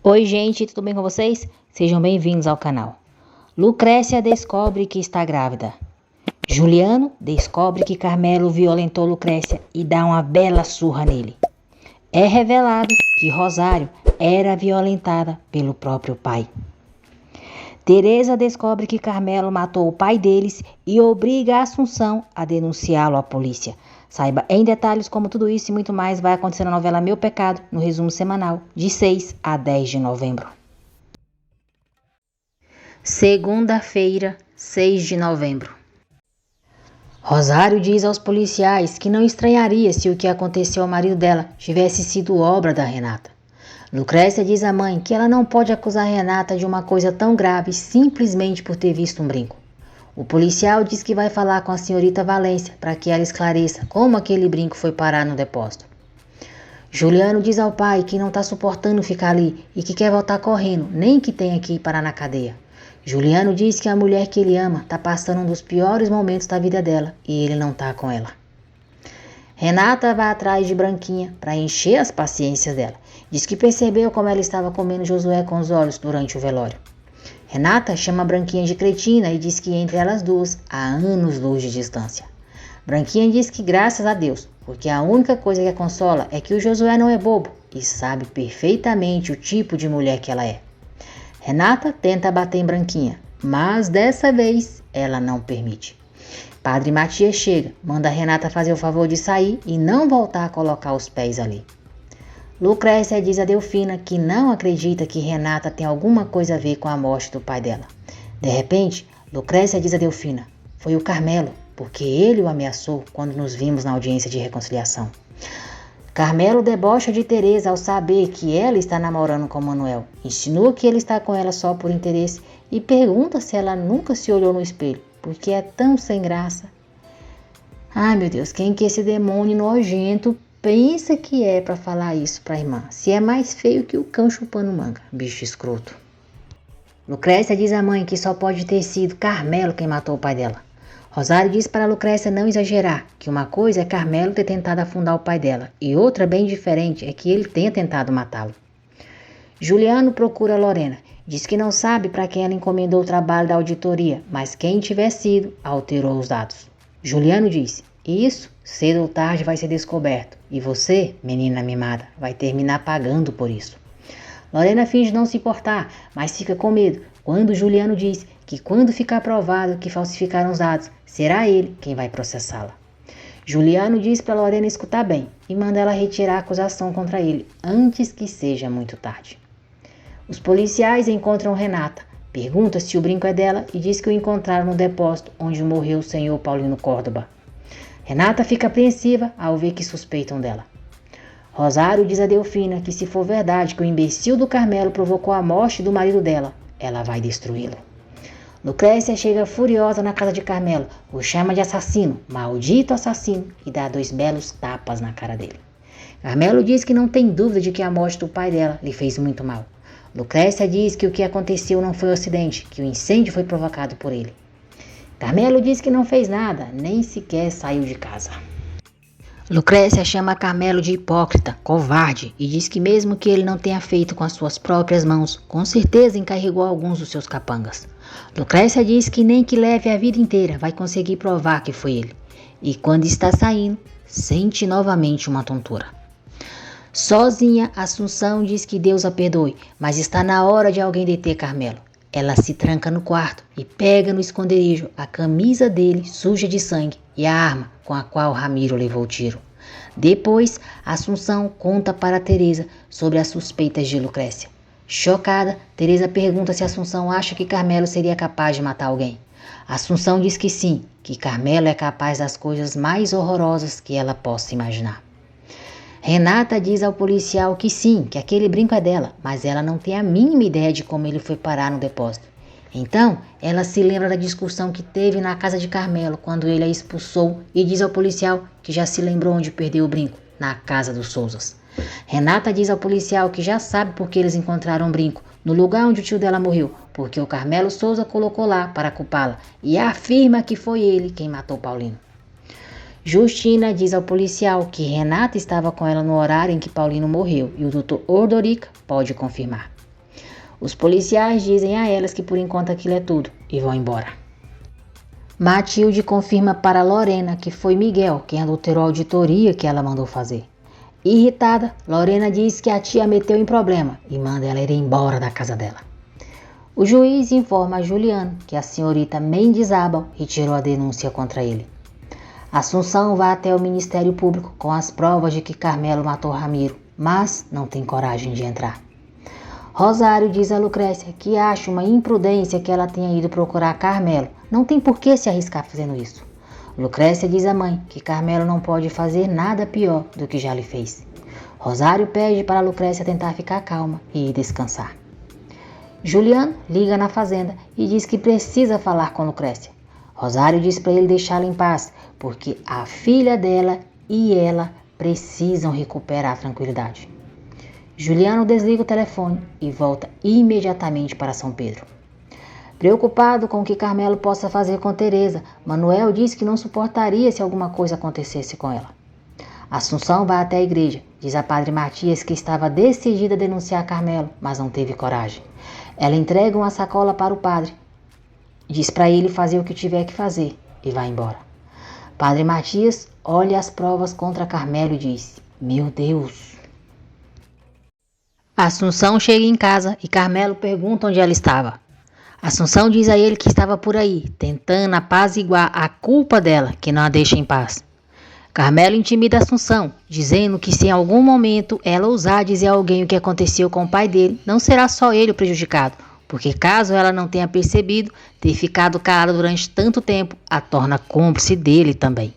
Oi gente, tudo bem com vocês? Sejam bem-vindos ao canal. Lucrécia descobre que está grávida. Juliano descobre que Carmelo violentou Lucrécia e dá uma bela surra nele. É revelado que Rosário era violentada pelo próprio pai. Teresa descobre que Carmelo matou o pai deles e obriga a Assunção a denunciá-lo à polícia. Saiba em detalhes como tudo isso e muito mais vai acontecer na novela Meu Pecado, no resumo semanal, de 6 a 10 de novembro. Segunda-feira, 6 de novembro. Rosário diz aos policiais que não estranharia se o que aconteceu ao marido dela tivesse sido obra da Renata. Lucrécia diz à mãe que ela não pode acusar Renata de uma coisa tão grave simplesmente por ter visto um brinco. O policial diz que vai falar com a senhorita Valência para que ela esclareça como aquele brinco foi parar no depósito. Juliano diz ao pai que não está suportando ficar ali e que quer voltar correndo, nem que tenha que ir parar na cadeia. Juliano diz que a mulher que ele ama está passando um dos piores momentos da vida dela e ele não está com ela. Renata vai atrás de Branquinha para encher as paciências dela. Diz que percebeu como ela estava comendo Josué com os olhos durante o velório. Renata chama Branquinha de cretina e diz que entre elas duas há anos-luz de distância. Branquinha diz que graças a Deus, porque a única coisa que a consola é que o Josué não é bobo e sabe perfeitamente o tipo de mulher que ela é. Renata tenta bater em Branquinha, mas dessa vez ela não permite. Padre Matias chega, manda Renata fazer o favor de sair e não voltar a colocar os pés ali. Lucrécia diz a Delfina que não acredita que Renata tem alguma coisa a ver com a morte do pai dela. De repente, Lucrécia diz a Delfina: foi o Carmelo, porque ele o ameaçou quando nos vimos na audiência de reconciliação. Carmelo debocha de Teresa ao saber que ela está namorando com Manuel, insinua que ele está com ela só por interesse e pergunta se ela nunca se olhou no espelho, porque é tão sem graça. Ai meu Deus, quem que esse demônio nojento pensa que é para falar isso para a irmã? Se é mais feio que o cão chupando manga, bicho escroto. Lucrécia diz à mãe que só pode ter sido Carmelo quem matou o pai dela. Rosário diz para Lucrécia não exagerar, que uma coisa é Carmelo ter tentado afundar o pai dela e outra bem diferente é que ele tenha tentado matá-lo. Juliano procura Lorena. Diz que não sabe para quem ela encomendou o trabalho da auditoria, mas quem tiver sido alterou os dados. Juliano diz: isso, cedo ou tarde, vai ser descoberto. E você, menina mimada, vai terminar pagando por isso. Lorena finge não se importar, mas fica com medo quando Juliano diz que quando ficar provado que falsificaram os dados, será ele quem vai processá-la. Juliano diz para Lorena escutar bem e manda ela retirar a acusação contra ele antes que seja muito tarde. Os policiais encontram Renata, pergunta se o brinco é dela e diz que o encontraram no depósito onde morreu o senhor Paulino Córdoba. Renata fica apreensiva ao ver que suspeitam dela. Rosário diz a Delfina que se for verdade que o imbecil do Carmelo provocou a morte do marido dela, ela vai destruí-lo. Lucrécia chega furiosa na casa de Carmelo, o chama de assassino, maldito assassino, e dá 2 belos tapas na cara dele. Carmelo diz que não tem dúvida de que a morte do pai dela lhe fez muito mal. Lucrécia diz que o que aconteceu não foi um acidente, que o incêndio foi provocado por ele. Carmelo diz que não fez nada, nem sequer saiu de casa. Lucrécia chama Carmelo de hipócrita, covarde, e diz que mesmo que ele não tenha feito com as suas próprias mãos, com certeza encarregou alguns dos seus capangas. Lucrécia diz que nem que leve a vida inteira vai conseguir provar que foi ele. E quando está saindo, sente novamente uma tontura. Sozinha, Assunção diz que Deus a perdoe, mas está na hora de alguém deter Carmelo. Ela se tranca no quarto e pega no esconderijo a camisa dele suja de sangue e a arma com a qual Ramiro levou o tiro. Depois, Assunção conta para Teresa sobre as suspeitas de Lucrécia. Chocada, Teresa pergunta se Assunção acha que Carmelo seria capaz de matar alguém. Assunção diz que sim, que Carmelo é capaz das coisas mais horrorosas que ela possa imaginar. Renata diz ao policial que sim, que aquele brinco é dela, mas ela não tem a mínima ideia de como ele foi parar no depósito. Então, ela se lembra da discussão que teve na casa de Carmelo quando ele a expulsou e diz ao policial que já se lembrou onde perdeu o brinco, na casa dos Souzas. Renata diz ao policial que já sabe por que eles encontraram o brinco, no lugar onde o tio dela morreu, porque o Carmelo Souza colocou lá para culpá-la e afirma que foi ele quem matou Paulino. Justina diz ao policial que Renata estava com ela no horário em que Paulino morreu e o Dr. Ordorica pode confirmar. Os policiais dizem a elas que por enquanto aquilo é tudo e vão embora. Matilde confirma para Lorena que foi Miguel quem adulterou a auditoria que ela mandou fazer. Irritada, Lorena diz que a tia meteu em problema e manda ela ir embora da casa dela. O juiz informa a Juliano que a senhorita Mendizábal retirou a denúncia contra ele. Assunção vai até o Ministério Público com as provas de que Carmelo matou Ramiro, mas não tem coragem de entrar. Rosário diz a Lucrécia que acha uma imprudência que ela tenha ido procurar Carmelo. Não tem por que se arriscar fazendo isso. Lucrécia diz à mãe que Carmelo não pode fazer nada pior do que já lhe fez. Rosário pede para Lucrécia tentar ficar calma e ir descansar. Juliano liga na fazenda e diz que precisa falar com Lucrécia. Rosário diz para ele deixá-la em paz, porque a filha dela e ela precisam recuperar a tranquilidade. Juliano desliga o telefone e volta imediatamente para São Pedro. Preocupado com o que Carmelo possa fazer com Teresa, Manuel diz que não suportaria se alguma coisa acontecesse com ela. Assunção vai até a igreja, diz a Padre Matias que estava decidida a denunciar Carmelo, mas não teve coragem. Ela entrega uma sacola para o padre, diz para ele fazer o que tiver que fazer e vai embora. Padre Matias olha as provas contra Carmelo e diz: "Meu Deus!" Assunção chega em casa e Carmelo pergunta onde ela estava. Assunção diz a ele que estava por aí, tentando apaziguar a culpa dela, que não a deixa em paz. Carmelo intimida Assunção, dizendo que se em algum momento ela ousar dizer a alguém o que aconteceu com o pai dele, não será só ele o prejudicado, porque caso ela não tenha percebido, ter ficado calada durante tanto tempo a torna cúmplice dele também.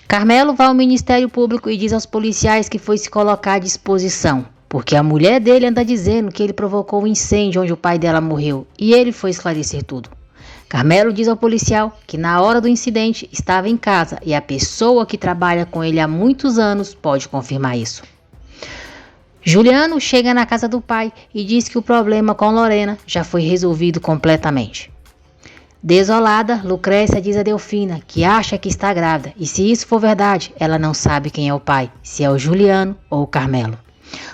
Carmelo vai ao Ministério Público e diz aos policiais que foi se colocar à disposição, porque a mulher dele anda dizendo que ele provocou o incêndio onde o pai dela morreu e ele foi esclarecer tudo. Carmelo diz ao policial que na hora do incidente estava em casa e a pessoa que trabalha com ele há muitos anos pode confirmar isso. Juliano chega na casa do pai e diz que o problema com Lorena já foi resolvido completamente. Desolada, Lucrécia diz a Delfina que acha que está grávida e se isso for verdade, ela não sabe quem é o pai, se é o Juliano ou o Carmelo.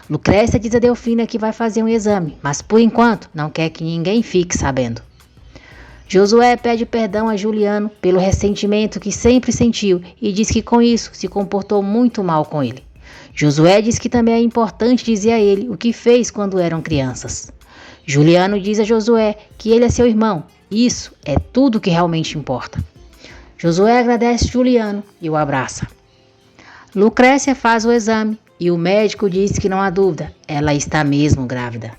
Lucrécia diz a Delfina que vai fazer um exame, mas por enquanto não quer que ninguém fique sabendo. Josué pede perdão a Juliano pelo ressentimento que sempre sentiu e diz que com isso se comportou muito mal com ele. Josué diz que também é importante dizer a ele o que fez quando eram crianças. Juliano diz a Josué que ele é seu irmão. Isso é tudo que realmente importa. Josué agradece Juliano e o abraça. Lucrécia faz o exame e o médico diz que não há dúvida, ela está mesmo grávida.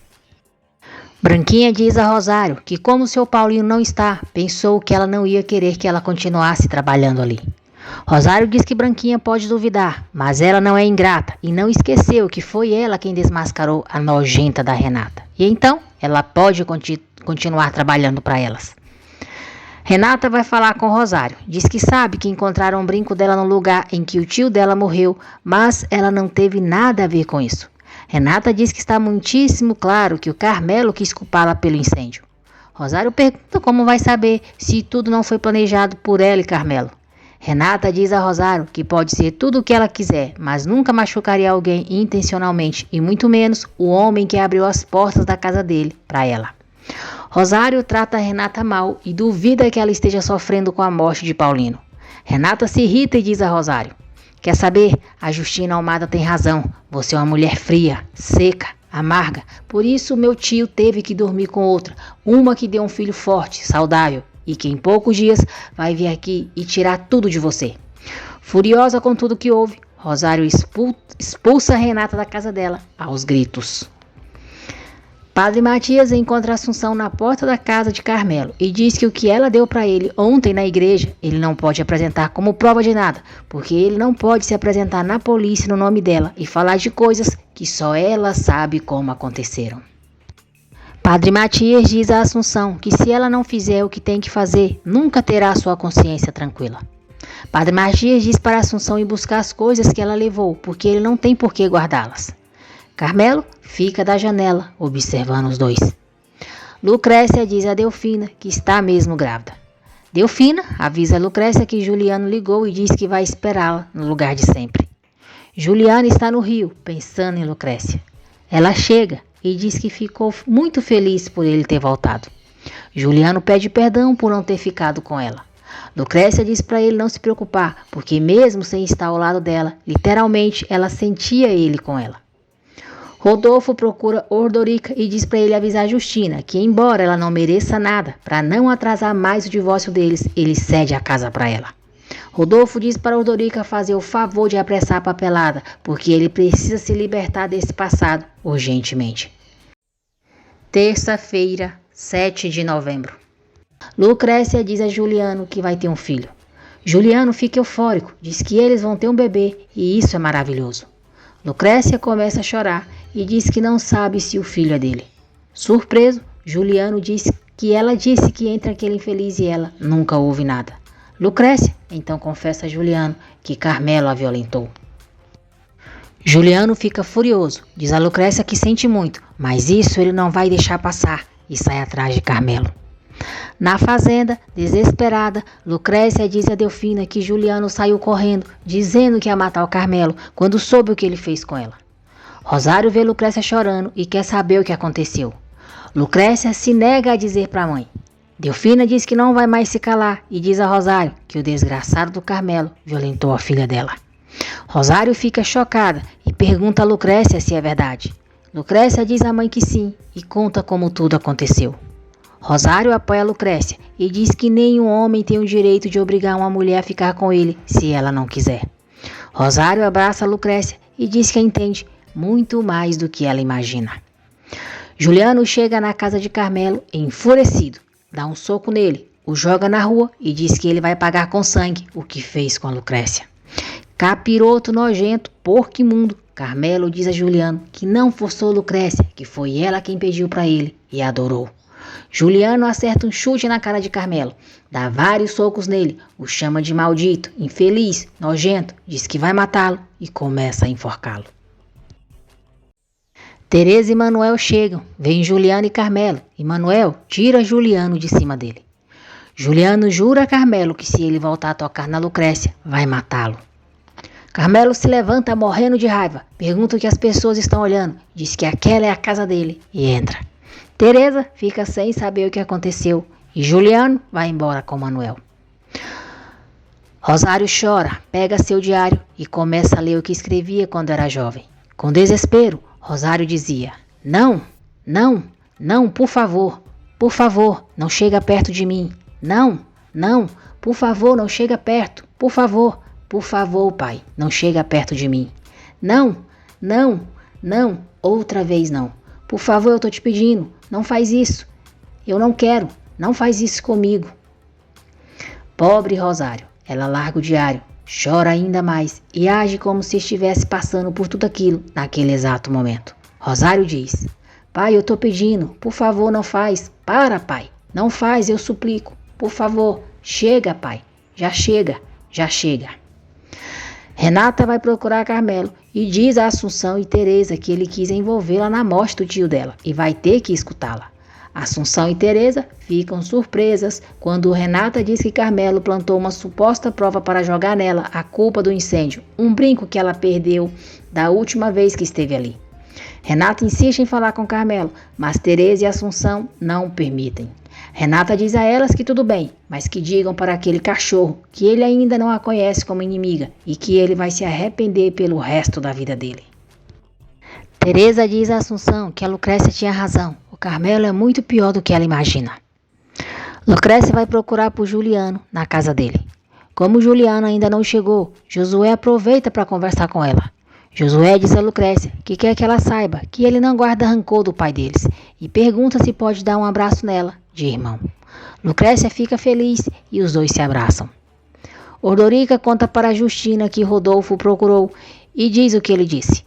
Branquinha diz a Rosário que como seu Paulinho não está, pensou que ela não ia querer que ela continuasse trabalhando ali. Rosário diz que Branquinha pode duvidar, mas ela não é ingrata e não esqueceu que foi ela quem desmascarou a nojenta da Renata. E então ela pode continuar trabalhando para elas. Renata vai falar com Rosário. Diz que sabe que encontraram um brinco dela no lugar em que o tio dela morreu, mas ela não teve nada a ver com isso. Renata diz que está muitíssimo claro que o Carmelo quis culpá-la pelo incêndio. Rosário pergunta como vai saber se tudo não foi planejado por ela e Carmelo. Renata diz a Rosário que pode ser tudo o que ela quiser, mas nunca machucaria alguém intencionalmente e muito menos o homem que abriu as portas da casa dele para ela. Rosário trata a Renata mal e duvida que ela esteja sofrendo com a morte de Paulino. Renata se irrita e diz a Rosário: "Quer saber? A Justina Almada tem razão. Você é uma mulher fria, seca, amarga. Por isso meu tio teve que dormir com outra, uma que deu um filho forte, saudável, e que em poucos dias vai vir aqui e tirar tudo de você." Furiosa com tudo que houve, Rosário expulsa Renata da casa dela aos gritos. Padre Matias encontra Assunção na porta da casa de Carmelo e diz que o que ela deu para ele ontem na igreja ele não pode apresentar como prova de nada, porque ele não pode se apresentar na polícia no nome dela e falar de coisas que só ela sabe como aconteceram. Padre Matias diz a Assunção que se ela não fizer o que tem que fazer, nunca terá sua consciência tranquila. Padre Matias diz para Assunção ir buscar as coisas que ela levou, porque ele não tem por que guardá-las. Carmelo fica da janela, observando os dois. Lucrécia diz a Delfina que está mesmo grávida. Delfina avisa a Lucrécia que Juliano ligou e diz que vai esperá-la no lugar de sempre. Juliana está no rio, pensando em Lucrécia. Ela chega e diz que ficou muito feliz por ele ter voltado. Juliano pede perdão por não ter ficado com ela. Lucrécia diz para ele não se preocupar, porque mesmo sem estar ao lado dela, literalmente ela sentia ele com ela. Rodolfo procura Ordorica e diz para ele avisar Justina que, embora ela não mereça nada, para não atrasar mais o divórcio deles, ele cede a casa para ela. Rodolfo diz para Ordorica fazer o favor de apressar a papelada, porque ele precisa se libertar desse passado urgentemente. Terça-feira, 7 de novembro. Lucrécia diz a Juliano que vai ter um filho. Juliano fica eufórico, diz que eles vão ter um bebê e isso é maravilhoso. Lucrécia começa a chorar e diz que não sabe se o filho é dele. Surpreso, Juliano diz que ela disse que entre aquele infeliz e ela nunca houve nada. Lucrécia então confessa a Juliano que Carmelo a violentou. Juliano fica furioso, diz a Lucrécia que sente muito, mas isso ele não vai deixar passar e sai atrás de Carmelo. Na fazenda, desesperada, Lucrécia diz a Delfina que Juliano saiu correndo, dizendo que ia matar o Carmelo, quando soube o que ele fez com ela. Rosário vê Lucrécia chorando e quer saber o que aconteceu. Lucrécia se nega a dizer para a mãe. Delfina diz que não vai mais se calar e diz a Rosário que o desgraçado do Carmelo violentou a filha dela. Rosário fica chocada e pergunta a Lucrécia se é verdade. Lucrécia diz à mãe que sim e conta como tudo aconteceu. Rosário apoia Lucrécia e diz que nenhum homem tem o direito de obrigar uma mulher a ficar com ele se ela não quiser. Rosário abraça Lucrécia e diz que a entende muito mais do que ela imagina. Juliano chega na casa de Carmelo enfurecido, dá um soco nele, o joga na rua e diz que ele vai pagar com sangue o que fez com a Lucrécia. Capiroto nojento, porco imundo, Carmelo diz a Juliano que não forçou Lucrécia, que foi ela quem pediu para ele e adorou. Juliano acerta um chute na cara de Carmelo, dá vários socos nele, o chama de maldito, infeliz, nojento, diz que vai matá-lo e começa a enforcá-lo. Tereza e Manuel chegam, vêm Juliano e Carmelo, e Manuel tira Juliano de cima dele. Juliano jura a Carmelo que se ele voltar a tocar na Lucrécia, vai matá-lo. Carmelo se levanta morrendo de raiva, pergunta o que as pessoas estão olhando, diz que aquela é a casa dele e entra. Tereza fica sem saber o que aconteceu e Juliano vai embora com Manuel. Rosário chora, pega seu diário e começa a ler o que escrevia quando era jovem. Com desespero, Rosário dizia: Não, não, não, por favor, não chega perto de mim. Não, não, por favor, não chega perto. Por favor, pai, não chega perto de mim. Não, não, não, outra vez não. Por favor, eu tô te pedindo, não faz isso. Eu não quero, não faz isso comigo. Pobre Rosário, ela larga o diário, chora ainda mais e age como se estivesse passando por tudo aquilo naquele exato momento. Rosário diz: Pai, eu tô pedindo, por favor, não faz. Para, pai, não faz, eu suplico. Por favor, chega, pai, já chega, já chega. Renata vai procurar Carmelo e diz a Assunção e Tereza que ele quis envolvê-la na morte do tio dela e vai ter que escutá-la. Assunção e Tereza ficam surpresas quando Renata diz que Carmelo plantou uma suposta prova para jogar nela a culpa do incêndio, um brinco que ela perdeu da última vez que esteve ali. Renata insiste em falar com Carmelo, mas Tereza e Assunção não permitem. Renata diz a elas que tudo bem, mas que digam para aquele cachorro que ele ainda não a conhece como inimiga e que ele vai se arrepender pelo resto da vida dele. Tereza diz a Assunção que a Lucrécia tinha razão, o Carmelo é muito pior do que ela imagina. Lucrécia vai procurar por Juliano na casa dele. Como Juliano ainda não chegou, Josué aproveita para conversar com ela. Josué diz a Lucrécia que quer que ela saiba que ele não guarda rancor do pai deles e pergunta se pode dar um abraço nela, de irmão. Lucrécia fica feliz e os dois se abraçam. Ordorica conta para Justina que Rodolfo procurou e diz o que ele disse.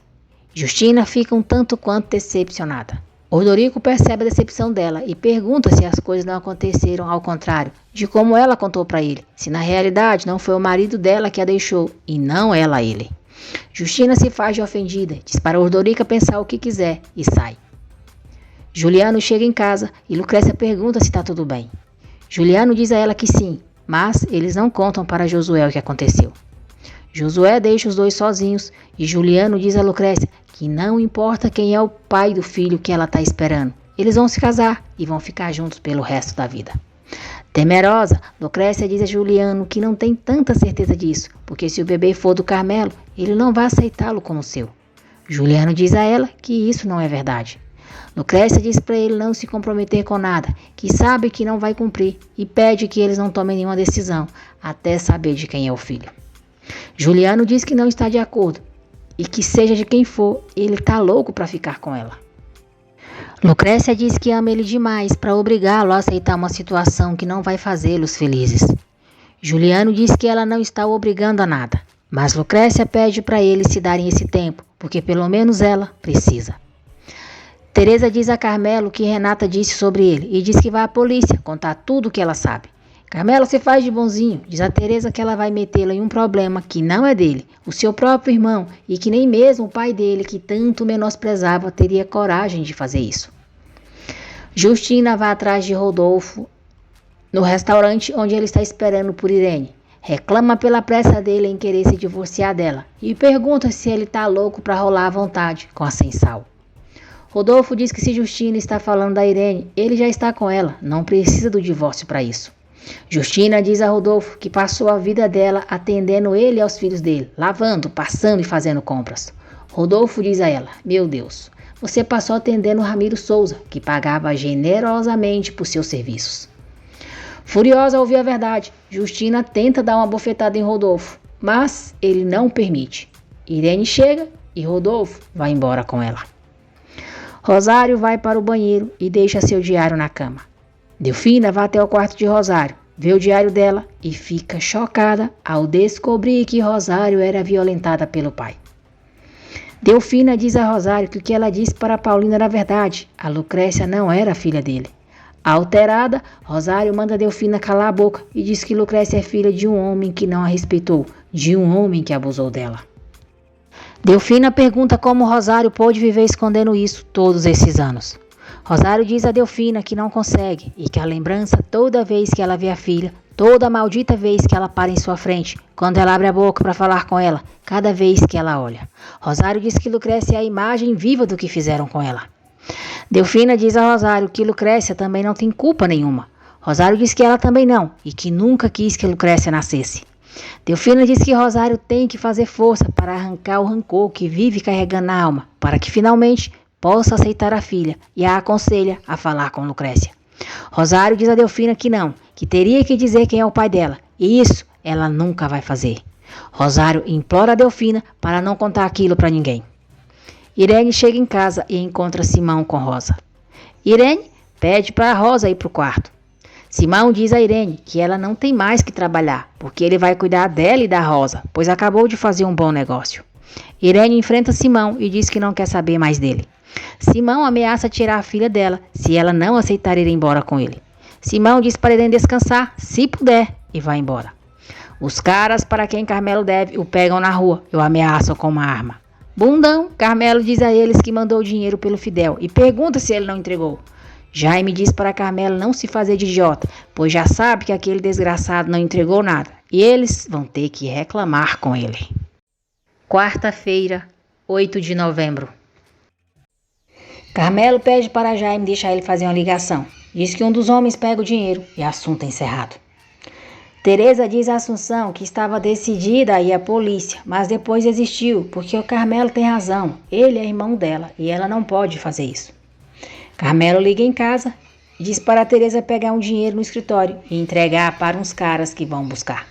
Justina fica um tanto quanto decepcionada. Ordorico percebe a decepção dela e pergunta se as coisas não aconteceram ao contrário de como ela contou para ele, se na realidade não foi o marido dela que a deixou e não ela ele. Justina se faz de ofendida, diz para Ordorica pensar o que quiser e sai. Juliano chega em casa e Lucrécia pergunta se está tudo bem. Juliano diz a ela que sim, mas eles não contam para Josué o que aconteceu. Josué deixa os dois sozinhos e Juliano diz a Lucrécia que não importa quem é o pai do filho que ela está esperando, eles vão se casar e vão ficar juntos pelo resto da vida. Temerosa, Lucrécia diz a Juliano que não tem tanta certeza disso, porque se o bebê for do Carmelo, ele não vai aceitá-lo como seu. Juliano diz a ela que isso não é verdade. Lucrécia diz para ele não se comprometer com nada, que sabe que não vai cumprir e pede que eles não tomem nenhuma decisão até saber de quem é o filho. Juliano diz que não está de acordo e que seja de quem for, ele está louco para ficar com ela. Lucrécia diz que ama ele demais para obrigá-lo a aceitar uma situação que não vai fazê-los felizes. Juliano diz que ela não está o obrigando a nada, mas Lucrécia pede para eles se darem esse tempo, porque pelo menos ela precisa. Teresa diz a Carmelo que Renata disse sobre ele e diz que vai à polícia contar tudo o que ela sabe. Carmelo se faz de bonzinho, diz a Teresa que ela vai metê-la em um problema que não é dele, o seu próprio irmão, e que nem mesmo o pai dele, que tanto menosprezava, teria coragem de fazer isso. Justina vai atrás de Rodolfo no restaurante onde ele está esperando por Irene. Reclama pela pressa dele em querer se divorciar dela e pergunta se ele está louco para rolar à vontade com a sem sal. Rodolfo diz que se Justina está falando da Irene, ele já está com ela, não precisa do divórcio para isso. Justina diz a Rodolfo que passou a vida dela atendendo ele e aos filhos dele, lavando, passando e fazendo compras. Rodolfo diz a ela: meu Deus, você passou atendendo Ramiro Souza, que pagava generosamente por seus serviços. Furiosa ao ouvir a verdade, Justina tenta dar uma bofetada em Rodolfo, mas ele não permite. Irene chega e Rodolfo vai embora com ela. Rosário vai para o banheiro e deixa seu diário na cama. Delfina vai até o quarto de Rosário, vê o diário dela e fica chocada ao descobrir que Rosário era violentada pelo pai. Delfina diz a Rosário que o que ela disse para Paulina era verdade, a Lucrécia não era filha dele. Alterada, Rosário manda Delfina calar a boca e diz que Lucrécia é filha de um homem que não a respeitou, de um homem que abusou dela. Delfina pergunta como Rosário pôde viver escondendo isso todos esses anos. Rosário diz a Delfina que não consegue e que a lembrança toda vez que ela vê a filha, toda maldita vez que ela para em sua frente, quando ela abre a boca para falar com ela, cada vez que ela olha. Rosário diz que Lucrécia é a imagem viva do que fizeram com ela. Delfina diz a Rosário que Lucrécia também não tem culpa nenhuma. Rosário diz que ela também não e que nunca quis que Lucrécia nascesse. Delfina diz que Rosário tem que fazer força para arrancar o rancor que vive carregando na alma, para que finalmente possa aceitar a filha e a aconselha a falar com Lucrécia. Rosário diz a Delfina que não, que teria que dizer quem é o pai dela, e isso ela nunca vai fazer. Rosário implora a Delfina para não contar aquilo para ninguém. Irene chega em casa e encontra Simão com Rosa. Irene pede para a Rosa ir para o quarto. Simão diz a Irene que ela não tem mais que trabalhar, porque ele vai cuidar dela e da Rosa, pois acabou de fazer um bom negócio. Irene enfrenta Simão e diz que não quer saber mais dele. Simão ameaça tirar a filha dela se ela não aceitar ir embora com ele. Simão diz para Irene descansar, se puder, e vai embora. Os caras para quem Carmelo deve o pegam na rua e o ameaçam com uma arma. Bundão, Carmelo diz a eles que mandou o dinheiro pelo Fidel e pergunta se ele não entregou. Jaime diz para Carmelo não se fazer de idiota, pois já sabe que aquele desgraçado não entregou nada e eles vão ter que reclamar com ele. Quarta-feira, 8 de novembro. Carmelo pede para Jaime deixar ele fazer uma ligação. Diz que um dos homens pega o dinheiro e assunto é encerrado. Teresa diz a Assunção que estava decidida a ir à polícia, mas depois desistiu, porque o Carmelo tem razão. Ele é irmão dela e ela não pode fazer isso. Carmelo liga em casa e diz para a Teresa pegar um dinheiro no escritório e entregar para uns caras que vão buscar.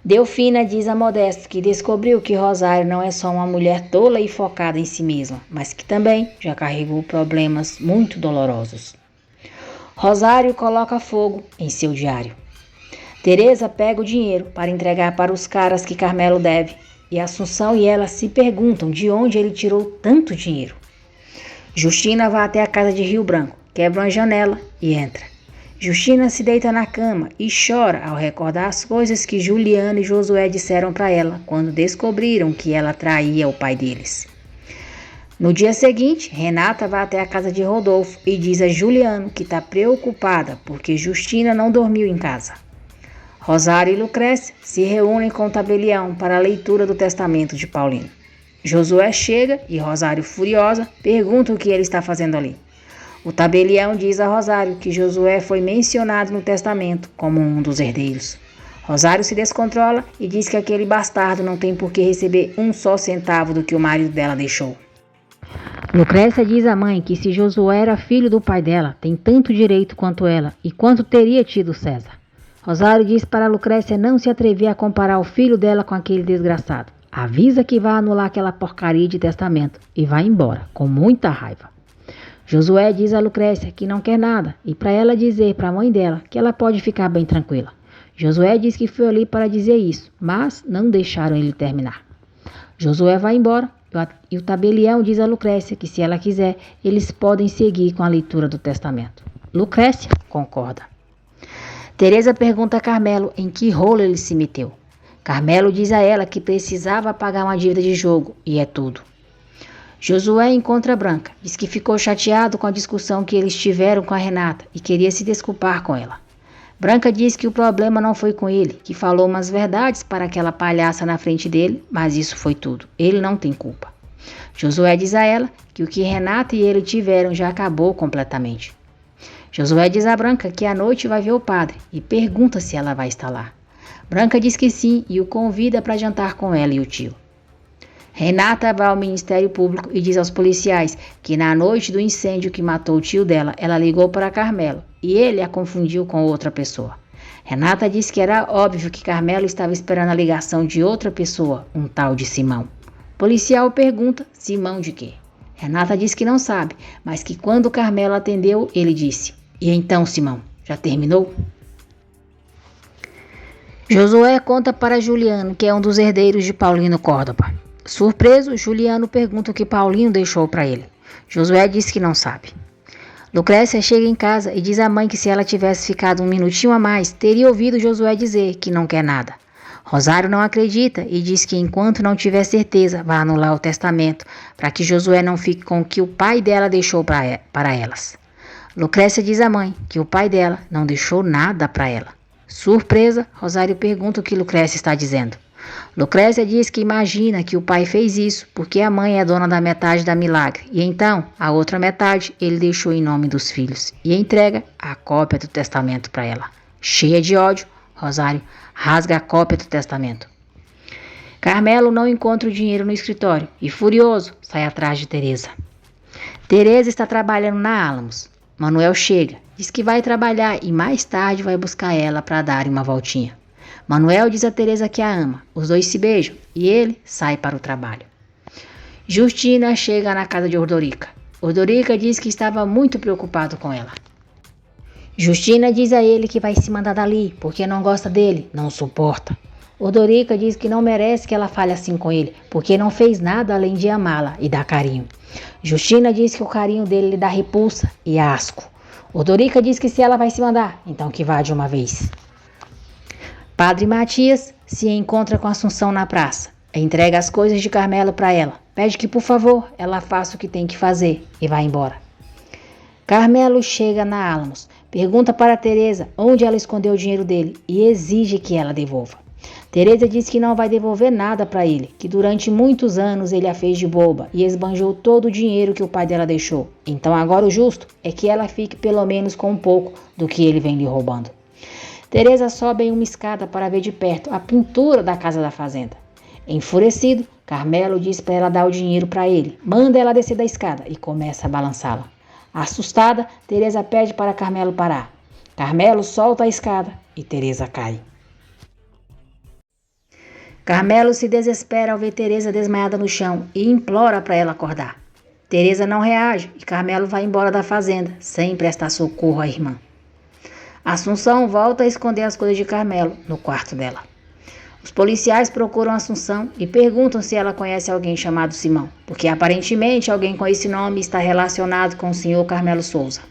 Delfina diz a Modesto que descobriu que Rosário não é só uma mulher tola e focada em si mesma, mas que também já carregou problemas muito dolorosos. Rosário coloca fogo em seu diário. Teresa pega o dinheiro para entregar para os caras que Carmelo deve e Assunção e ela se perguntam de onde ele tirou tanto dinheiro. Justina vai até a casa de Rio Branco, quebra uma janela e entra. Justina se deita na cama e chora ao recordar as coisas que Juliana e Josué disseram para ela quando descobriram que ela traía o pai deles. No dia seguinte, Renata vai até a casa de Rodolfo e diz a Juliano que está preocupada porque Justina não dormiu em casa. Rosário e Lucrécia se reúnem com o tabelião para a leitura do testamento de Paulino. Josué chega e Rosário, furiosa, pergunta o que ele está fazendo ali. O tabelião diz a Rosário que Josué foi mencionado no testamento como um dos herdeiros. Rosário se descontrola e diz que aquele bastardo não tem por que receber um só centavo do que o marido dela deixou. Lucrécia diz à mãe que se Josué era filho do pai dela, tem tanto direito quanto ela e quanto teria tido César. Rosário diz para Lucrécia não se atrever a comparar o filho dela com aquele desgraçado. Avisa que vai anular aquela porcaria de testamento e vai embora, com muita raiva. Josué diz a Lucrécia que não quer nada e para ela dizer para a mãe dela que ela pode ficar bem tranquila. Josué diz que foi ali para dizer isso, mas não deixaram ele terminar. Josué vai embora e o tabelião diz a Lucrécia que se ela quiser, eles podem seguir com a leitura do testamento. Lucrécia concorda. Teresa pergunta a Carmelo em que rolo ele se meteu. Carmelo diz a ela que precisava pagar uma dívida de jogo e é tudo. Josué encontra Branca, diz que ficou chateado com a discussão que eles tiveram com a Renata e queria se desculpar com ela. Branca diz que o problema não foi com ele, que falou umas verdades para aquela palhaça na frente dele, mas isso foi tudo. Ele não tem culpa. Josué diz a ela que o que Renata e ele tiveram já acabou completamente. Josué diz a Branca que à noite vai ver o padre e pergunta se ela vai estar lá. Branca diz que sim e o convida para jantar com ela e o tio. Renata vai ao Ministério Público e diz aos policiais que na noite do incêndio que matou o tio dela, ela ligou para Carmelo e ele a confundiu com outra pessoa. Renata diz que era óbvio que Carmelo estava esperando a ligação de outra pessoa, um tal de Simão. O policial pergunta Simão de quê? Renata diz que não sabe, mas que quando Carmelo atendeu, ele disse: "E então, Simão, já terminou?" Josué conta para Juliano que é um dos herdeiros de Paulino Córdoba. Surpreso, Juliano pergunta o que Paulinho deixou para ele. Josué diz que não sabe. Lucrécia chega em casa e diz à mãe que se ela tivesse ficado um minutinho a mais, teria ouvido Josué dizer que não quer nada. Rosário não acredita e diz que enquanto não tiver certeza, vai anular o testamento para que Josué não fique com o que o pai dela deixou para elas. Lucrécia diz à mãe que o pai dela não deixou nada para ela. Surpresa, Rosário pergunta o que Lucrécia está dizendo. Lucrécia diz que imagina que o pai fez isso porque a mãe é dona da metade da Milagre e então a outra metade ele deixou em nome dos filhos e entrega a cópia do testamento para ela. Cheia de ódio, Rosário rasga a cópia do testamento. Carmelo não encontra o dinheiro no escritório e, furioso, sai atrás de Teresa. Teresa está trabalhando na Alamos. Manuel chega, diz que vai trabalhar e mais tarde vai buscar ela para darem uma voltinha. Manuel diz a Teresa que a ama, os dois se beijam e ele sai para o trabalho. Justina chega na casa de Ordorica. Ordorica diz que estava muito preocupado com ela. Justina diz a ele que vai se mandar dali porque não gosta dele, não suporta. Ordorica diz que não merece que ela fale assim com ele porque não fez nada além de amá-la e dar carinho. Justina diz que o carinho dele lhe dá repulsa e asco. Ordorica diz que se ela vai se mandar, então que vá de uma vez. Padre Matias se encontra com Assunção na praça. Entrega as coisas de Carmelo para ela. Pede que, por favor, ela faça o que tem que fazer e vai embora. Carmelo chega na Alamos, pergunta para Teresa onde ela escondeu o dinheiro dele e exige que ela devolva. Teresa diz que não vai devolver nada para ele, que durante muitos anos ele a fez de boba e esbanjou todo o dinheiro que o pai dela deixou. Então agora o justo é que ela fique pelo menos com um pouco do que ele vem lhe roubando. Teresa sobe em uma escada para ver de perto a pintura da casa da fazenda. Enfurecido, Carmelo diz para ela dar o dinheiro para ele, manda ela descer da escada e começa a balançá-la. Assustada, Teresa pede para Carmelo parar. Carmelo solta a escada e Teresa cai. Carmelo se desespera ao ver Teresa desmaiada no chão e implora para ela acordar. Teresa não reage e Carmelo vai embora da fazenda, sem prestar socorro à irmã. Assunção volta a esconder as coisas de Carmelo no quarto dela. Os policiais procuram Assunção e perguntam se ela conhece alguém chamado Simão, porque aparentemente alguém com esse nome está relacionado com o senhor Carmelo Souza.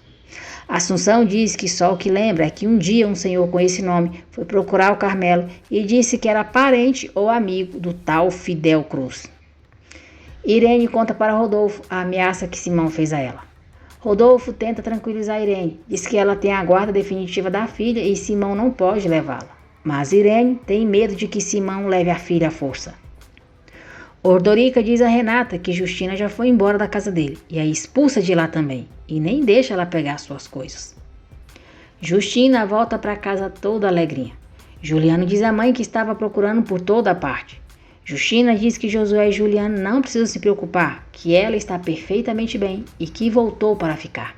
Assunção diz que só o que lembra é que um dia um senhor com esse nome foi procurar o Carmelo e disse que era parente ou amigo do tal Fidel Cruz. Irene conta para Rodolfo a ameaça que Simão fez a ela. Rodolfo tenta tranquilizar Irene, diz que ela tem a guarda definitiva da filha e Simão não pode levá-la. Mas Irene tem medo de que Simão leve a filha à força. Ordorica diz a Renata que Justina já foi embora da casa dele e a expulsa de lá também, e nem deixa ela pegar suas coisas. Justina volta para casa toda alegrinha. Juliano diz à mãe que estava procurando por toda parte. Justina diz que Josué e Juliano não precisam se preocupar, que ela está perfeitamente bem e que voltou para ficar.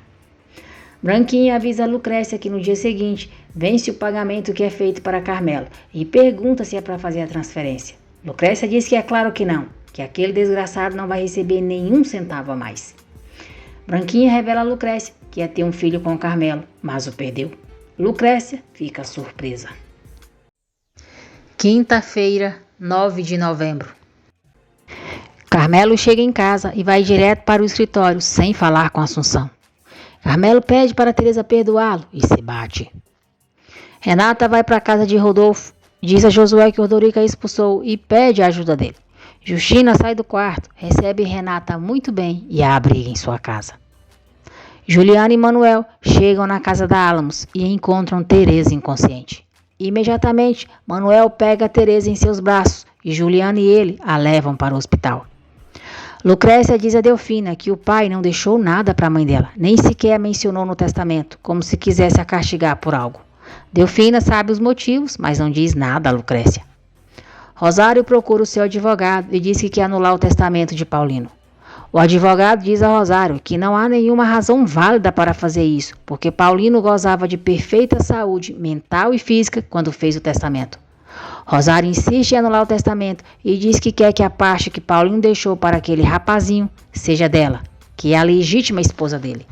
Branquinha avisa a Lucrécia que no dia seguinte vence o pagamento que é feito para Carmelo e pergunta se é para fazer a transferência. Lucrécia diz que é claro que não, que aquele desgraçado não vai receber nenhum centavo a mais. Branquinha revela a Lucrécia que ia ter um filho com Carmelo, mas o perdeu. Lucrécia fica surpresa. Quinta-feira, 9 de novembro. Carmelo chega em casa e vai direto para o escritório sem falar com Assunção. Carmelo pede para Teresa perdoá-lo e se bate. Renata vai para a casa de Rodolfo, diz a Josué que Ordorica expulsou e pede a ajuda dele. Justina sai do quarto, recebe Renata muito bem e a abriga em sua casa. Juliano e Manuel chegam na casa da Álamos e encontram Teresa inconsciente. Imediatamente, Manuel pega Teresa em seus braços e Juliano e ele a levam para o hospital. Lucrécia diz a Delfina que o pai não deixou nada para a mãe dela, nem sequer a mencionou no testamento, como se quisesse a castigar por algo. Delfina sabe os motivos, mas não diz nada a Lucrécia. Rosário procura o seu advogado e diz que quer anular o testamento de Paulino. O advogado diz a Rosário que não há nenhuma razão válida para fazer isso, porque Paulino gozava de perfeita saúde mental e física quando fez o testamento. Rosário insiste em anular o testamento e diz que quer que a parte que Paulino deixou para aquele rapazinho seja dela, que é a legítima esposa dele.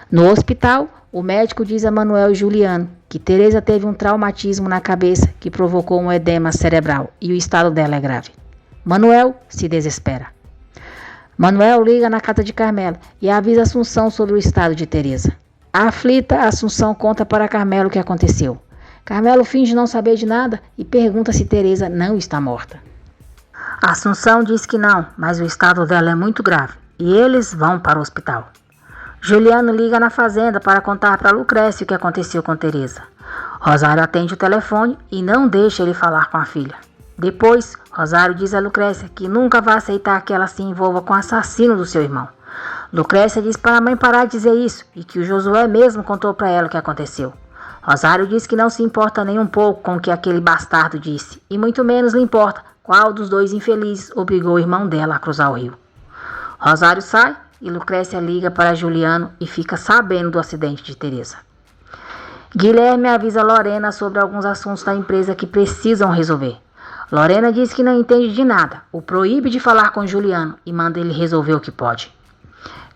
No hospital, o médico diz a Manuel e Juliano que Teresa teve um traumatismo na cabeça que provocou um edema cerebral e o estado dela é grave. Manuel se desespera. Manuel liga na casa de Carmelo e avisa Assunção sobre o estado de Teresa. Aflita, Assunção conta para Carmelo o que aconteceu. Carmelo finge não saber de nada e pergunta se Teresa não está morta. Assunção diz que não, mas o estado dela é muito grave e eles vão para o hospital. Juliano liga na fazenda para contar para Lucrécia o que aconteceu com Teresa. Rosário atende o telefone e não deixa ele falar com a filha. Depois, Rosário diz a Lucrécia que nunca vai aceitar que ela se envolva com o assassino do seu irmão. Lucrécia diz para a mãe parar de dizer isso e que o Josué mesmo contou para ela o que aconteceu. Rosário diz que não se importa nem um pouco com o que aquele bastardo disse, e muito menos lhe importa qual dos dois infelizes obrigou o irmão dela a cruzar o rio. Rosário sai e Lucrécia liga para Juliano e fica sabendo do acidente de Teresa. Guilherme avisa Lorena sobre alguns assuntos da empresa que precisam resolver. Lorena diz que não entende de nada, o proíbe de falar com Juliano e manda ele resolver o que pode.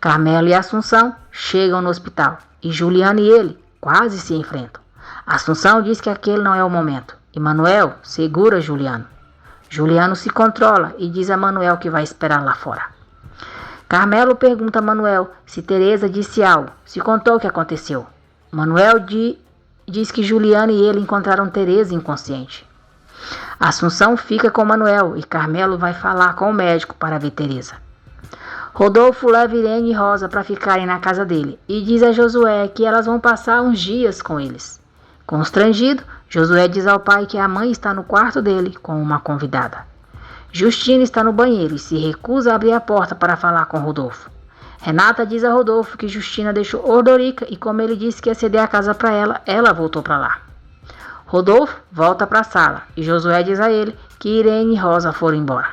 Carmelo e Assunção chegam no hospital e Juliano e ele quase se enfrentam. Assunção diz que aquele não é o momento e Manuel segura Juliano. Juliano se controla e diz a Manuel que vai esperar lá fora. Carmelo pergunta a Manuel se Teresa disse algo, se contou o que aconteceu. Manuel diz que Juliano e ele encontraram Teresa inconsciente. Assunção fica com Manuel e Carmelo vai falar com o médico para ver Teresa. Rodolfo leva Irene e Rosa para ficarem na casa dele e diz a Josué que elas vão passar uns dias com eles. Constrangido, Josué diz ao pai que a mãe está no quarto dele com uma convidada. Justina está no banheiro e se recusa a abrir a porta para falar com Rodolfo. Renata diz a Rodolfo que Justina deixou Ordorica e como ele disse que ia ceder a casa para ela, ela voltou para lá. Rodolfo volta para a sala e Josué diz a ele que Irene e Rosa foram embora.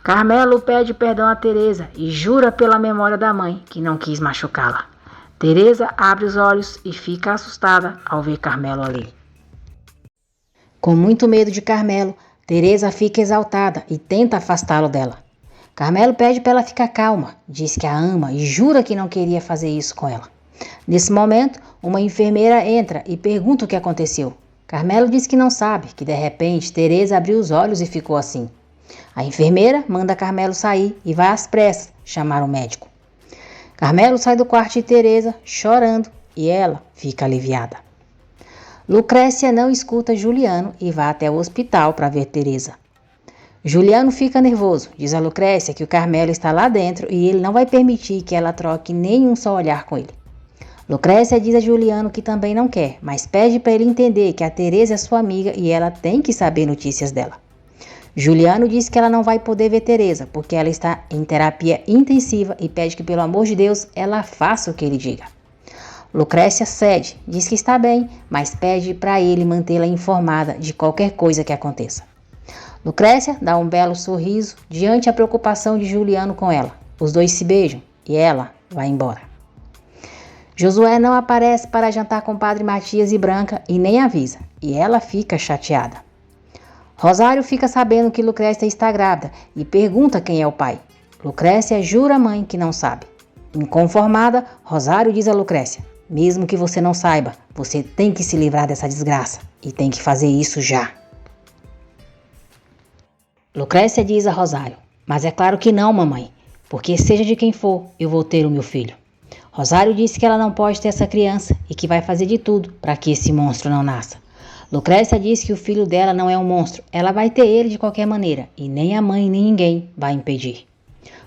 Carmelo pede perdão a Teresa e jura pela memória da mãe que não quis machucá-la. Teresa abre os olhos e fica assustada ao ver Carmelo ali. Com muito medo de Carmelo, Teresa fica exaltada e tenta afastá-lo dela. Carmelo pede para ela ficar calma, diz que a ama e jura que não queria fazer isso com ela. Nesse momento, uma enfermeira entra e pergunta o que aconteceu. Carmelo diz que não sabe, que de repente Teresa abriu os olhos e ficou assim. A enfermeira manda Carmelo sair e vai às pressas chamar o médico. Carmelo sai do quarto de Teresa chorando e ela fica aliviada. Lucrécia não escuta Juliano e vai até o hospital para ver Teresa. Juliano fica nervoso, diz a Lucrécia que o Carmelo está lá dentro e ele não vai permitir que ela troque nenhum só olhar com ele. Lucrécia diz a Juliano que também não quer, mas pede para ele entender que a Teresa é sua amiga e ela tem que saber notícias dela. Juliano diz que ela não vai poder ver Teresa, porque ela está em terapia intensiva e pede que, pelo amor de Deus, ela faça o que ele diga. Lucrécia cede, diz que está bem, mas pede para ele mantê-la informada de qualquer coisa que aconteça. Lucrécia dá um belo sorriso diante a preocupação de Juliano com ela. Os dois se beijam e ela vai embora. Josué não aparece para jantar com Padre Matias e Branca e nem avisa, e ela fica chateada. Rosário fica sabendo que Lucrécia está grávida e pergunta quem é o pai. Lucrécia jura à mãe que não sabe. Inconformada, Rosário diz a Lucrécia: mesmo que você não saiba, você tem que se livrar dessa desgraça e tem que fazer isso já. Lucrécia diz a Rosário: mas é claro que não, mamãe, porque seja de quem for, eu vou ter o meu filho. Rosário disse que ela não pode ter essa criança e que vai fazer de tudo para que esse monstro não nasça. Lucrécia diz que o filho dela não é um monstro, ela vai ter ele de qualquer maneira e nem a mãe nem ninguém vai impedir.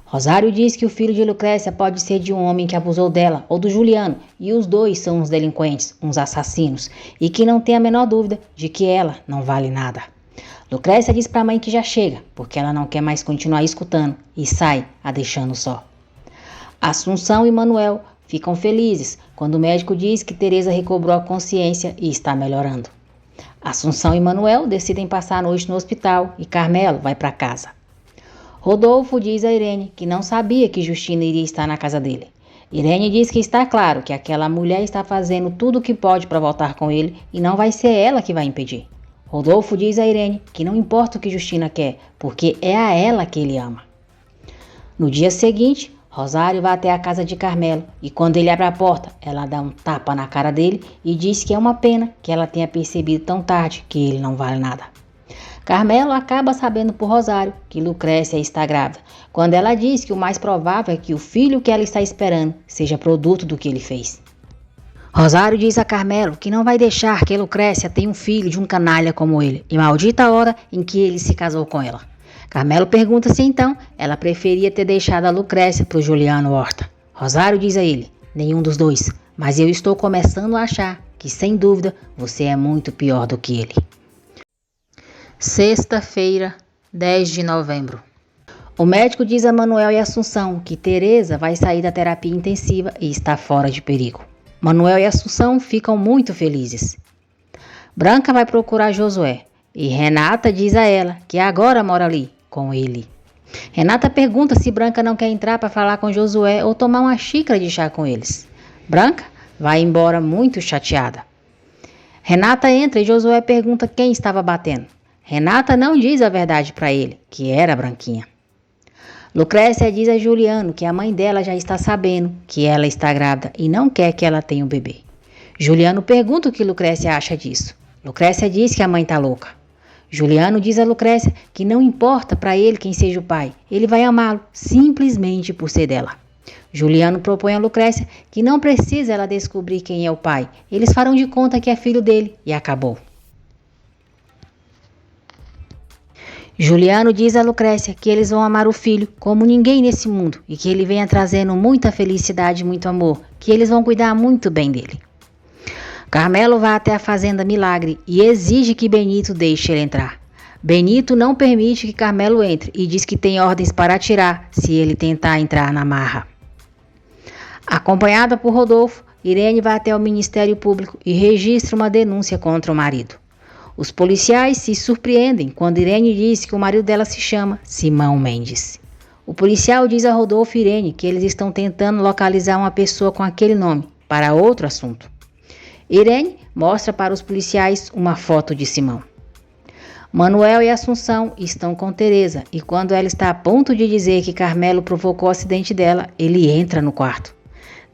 Rosário diz que o filho de Lucrécia pode ser de um homem que abusou dela ou do Juliano e os dois são uns delinquentes, uns assassinos e que não tem a menor dúvida de que ela não vale nada. Lucrécia diz para a mãe que já chega, porque ela não quer mais continuar escutando e sai a deixando só. Assunção e Manuel ficam felizes quando o médico diz que Teresa recobrou a consciência e está melhorando. Assunção e Manuel decidem passar a noite no hospital e Carmelo vai para casa. Rodolfo diz a Irene que não sabia que Justina iria estar na casa dele. Irene diz que está claro que aquela mulher está fazendo tudo o que pode para voltar com ele e não vai ser ela que vai impedir. Rodolfo diz a Irene que não importa o que Justina quer, porque é a ela que ele ama. No dia seguinte, Rosário vai até a casa de Carmelo e quando ele abre a porta, ela dá um tapa na cara dele e diz que é uma pena que ela tenha percebido tão tarde que ele não vale nada. Carmelo acaba sabendo por Rosário que Lucrécia está grávida, quando ela diz que o mais provável é que o filho que ela está esperando seja produto do que ele fez. Rosário diz a Carmelo que não vai deixar que Lucrécia tenha um filho de um canalha como ele, e maldita a hora em que ele se casou com ela. Carmelo pergunta se então ela preferia ter deixado a Lucrécia para o Juliano Horta. Rosário diz a ele: nenhum dos dois, mas eu estou começando a achar que, sem dúvida, você é muito pior do que ele. Sexta-feira, 10 de novembro. O médico diz a Manuel e Assunção que Teresa vai sair da terapia intensiva e está fora de perigo. Manuel e Assunção ficam muito felizes. Branca vai procurar Josué e Renata diz a ela que agora mora ali com ele. Renata pergunta se Branca não quer entrar para falar com Josué ou tomar uma xícara de chá com eles. Branca vai embora muito chateada. Renata entra e Josué pergunta quem estava batendo. Renata não diz a verdade para ele, que era a Branquinha. Lucrécia diz a Juliano que a mãe dela já está sabendo que ela está grávida e não quer que ela tenha um bebê. Juliano pergunta o que Lucrécia acha disso. Lucrécia diz que a mãe está louca. Juliano diz a Lucrécia que não importa para ele quem seja o pai, ele vai amá-lo simplesmente por ser dela. Juliano propõe a Lucrécia que não precisa ela descobrir quem é o pai, eles farão de conta que é filho dele e acabou. Juliano diz a Lucrécia que eles vão amar o filho como ninguém nesse mundo e que ele venha trazendo muita felicidade e muito amor, que eles vão cuidar muito bem dele. Carmelo vai até a fazenda Milagre e exige que Benito deixe ele entrar. Benito não permite que Carmelo entre e diz que tem ordens para atirar se ele tentar entrar na marra. Acompanhada por Rodolfo, Irene vai até o Ministério Público e registra uma denúncia contra o marido. Os policiais se surpreendem quando Irene diz que o marido dela se chama Simão Mendes. O policial diz a Rodolfo e Irene que eles estão tentando localizar uma pessoa com aquele nome para outro assunto. Irene mostra para os policiais uma foto de Simão. Manuel e Assunção estão com Teresa e quando ela está a ponto de dizer que Carmelo provocou o acidente dela, ele entra no quarto.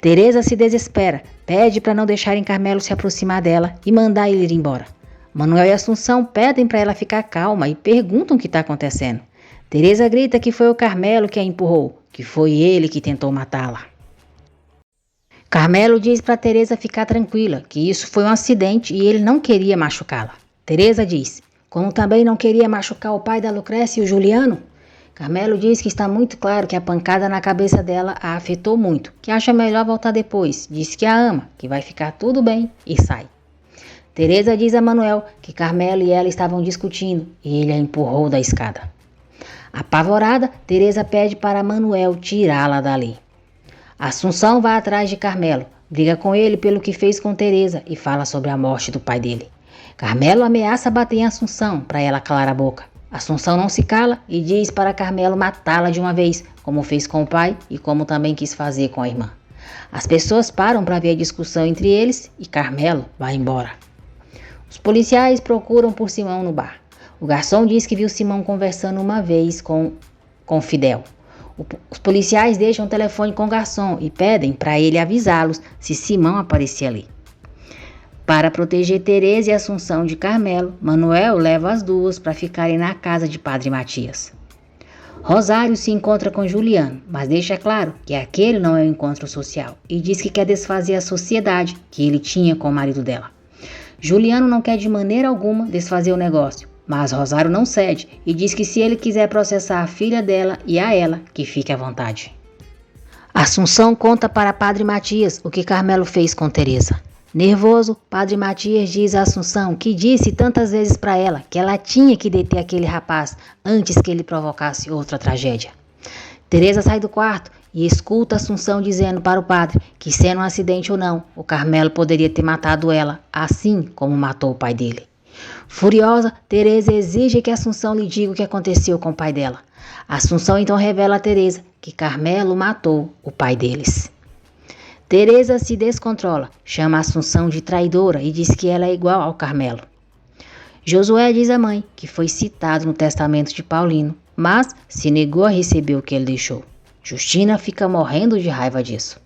Teresa se desespera, pede para não deixarem Carmelo se aproximar dela e mandar ele ir embora. Manuel e Assunção pedem para ela ficar calma e perguntam o que está acontecendo. Teresa grita que foi o Carmelo que a empurrou, que foi ele que tentou matá-la. Carmelo diz para Teresa ficar tranquila, que isso foi um acidente e ele não queria machucá-la. Teresa diz, como também não queria machucar o pai da Lucrécia e o Juliano. Carmelo diz que está muito claro que a pancada na cabeça dela a afetou muito, que acha melhor voltar depois, diz que a ama, que vai ficar tudo bem e sai. Teresa diz a Manuel que Carmelo e ela estavam discutindo e ele a empurrou da escada. Apavorada, Teresa pede para Manuel tirá-la dali. Assunção vai atrás de Carmelo, briga com ele pelo que fez com Teresa e fala sobre a morte do pai dele. Carmelo ameaça bater em Assunção para ela calar a boca. Assunção não se cala e diz para Carmelo matá-la de uma vez, como fez com o pai e como também quis fazer com a irmã. As pessoas param para ver a discussão entre eles e Carmelo vai embora. Os policiais procuram por Simão no bar. O garçom diz que viu Simão conversando uma vez com Fidel. Os policiais deixam o telefone com o garçom e pedem para ele avisá-los se Simão aparecer ali. Para proteger Teresa e Assunção de Carmelo, Manuel leva as duas para ficarem na casa de Padre Matias. Rosário se encontra com Juliano, mas deixa claro que aquele não é um encontro social e diz que quer desfazer a sociedade que ele tinha com o marido dela. Juliano não quer de maneira alguma desfazer o negócio, mas Rosário não cede e diz que se ele quiser processar a filha dela e a ela, que fique à vontade. Assunção conta para Padre Matias o que Carmelo fez com Teresa. Nervoso, Padre Matias diz a Assunção que disse tantas vezes para ela que ela tinha que deter aquele rapaz antes que ele provocasse outra tragédia. Teresa sai do quarto e escuta Assunção dizendo para o padre que, sendo um acidente ou não, o Carmelo poderia ter matado ela, assim como matou o pai dele. Furiosa, Teresa exige que Assunção lhe diga o que aconteceu com o pai dela. Assunção então revela a Teresa que Carmelo matou o pai deles. Teresa se descontrola, chama Assunção de traidora e diz que ela é igual ao Carmelo. Josué diz à mãe que foi citado no testamento de Paulino, mas se negou a receber o que ele deixou. Justina fica morrendo de raiva disso.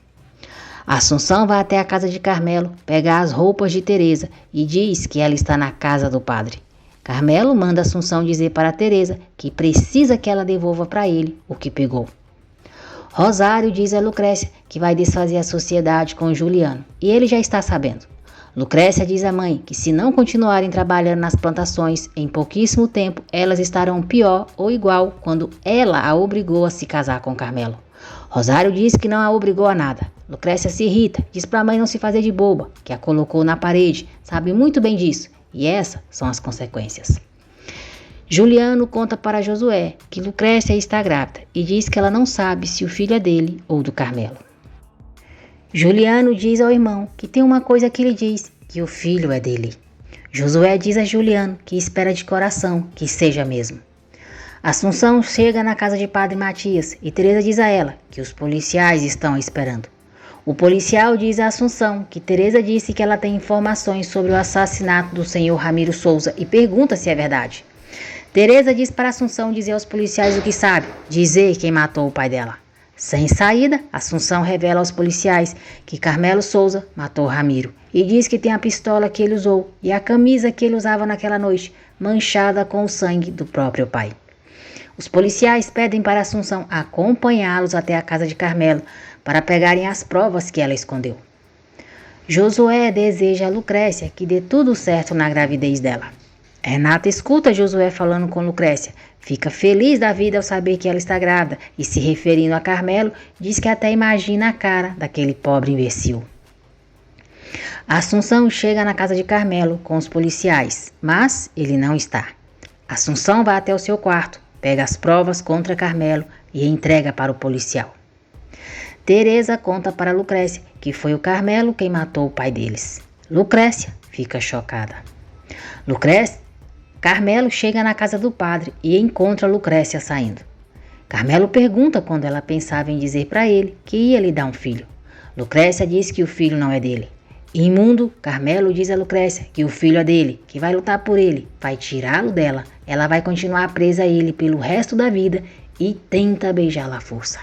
Assunção vai até a casa de Carmelo pegar as roupas de Teresa e diz que ela está na casa do padre. Carmelo manda Assunção dizer para Teresa que precisa que ela devolva para ele o que pegou. Rosário diz a Lucrécia que vai desfazer a sociedade com Juliano e ele já está sabendo. Lucrécia diz à mãe que se não continuarem trabalhando nas plantações, em pouquíssimo tempo elas estarão pior ou igual quando ela a obrigou a se casar com Carmelo. Rosário diz que não a obrigou a nada. Lucrécia se irrita, diz para a mãe não se fazer de boba, que a colocou na parede, sabe muito bem disso, e essas são as consequências. Juliano conta para Josué que Lucrécia está grávida e diz que ela não sabe se o filho é dele ou do Carmelo. Juliano diz ao irmão que tem uma coisa que lhe diz, que o filho é dele. Josué diz a Juliano que espera de coração que seja mesmo. Assunção chega na casa de Padre Matias e Teresa diz a ela que os policiais estão esperando. O policial diz a Assunção que Teresa disse que ela tem informações sobre o assassinato do senhor Ramiro Souza e pergunta se é verdade. Teresa diz para Assunção dizer aos policiais o que sabe, dizer quem matou o pai dela. Sem saída, Assunção revela aos policiais que Carmelo Souza matou Ramiro e diz que tem a pistola que ele usou e a camisa que ele usava naquela noite, manchada com o sangue do próprio pai. Os policiais pedem para Assunção acompanhá-los até a casa de Carmelo para pegarem as provas que ela escondeu. Josué deseja a Lucrécia que dê tudo certo na gravidez dela. Renata escuta Josué falando com Lucrécia, fica feliz da vida ao saber que ela está grávida e, se referindo a Carmelo, diz que até imagina a cara daquele pobre imbecil. Assunção chega na casa de Carmelo com os policiais, mas ele não está. Assunção vai até o seu quarto, pega as provas contra Carmelo e entrega para o policial. Teresa conta para Lucrécia que foi o Carmelo quem matou o pai deles. Lucrécia fica chocada. Carmelo chega na casa do padre e encontra Lucrécia saindo. Carmelo pergunta quando ela pensava em dizer para ele que ia lhe dar um filho. Lucrécia diz que o filho não é dele. Imundo, Carmelo diz a Lucrécia que o filho é dele, que vai lutar por ele, vai tirá-lo dela. Ela vai continuar presa a ele pelo resto da vida e tenta beijá-la à força.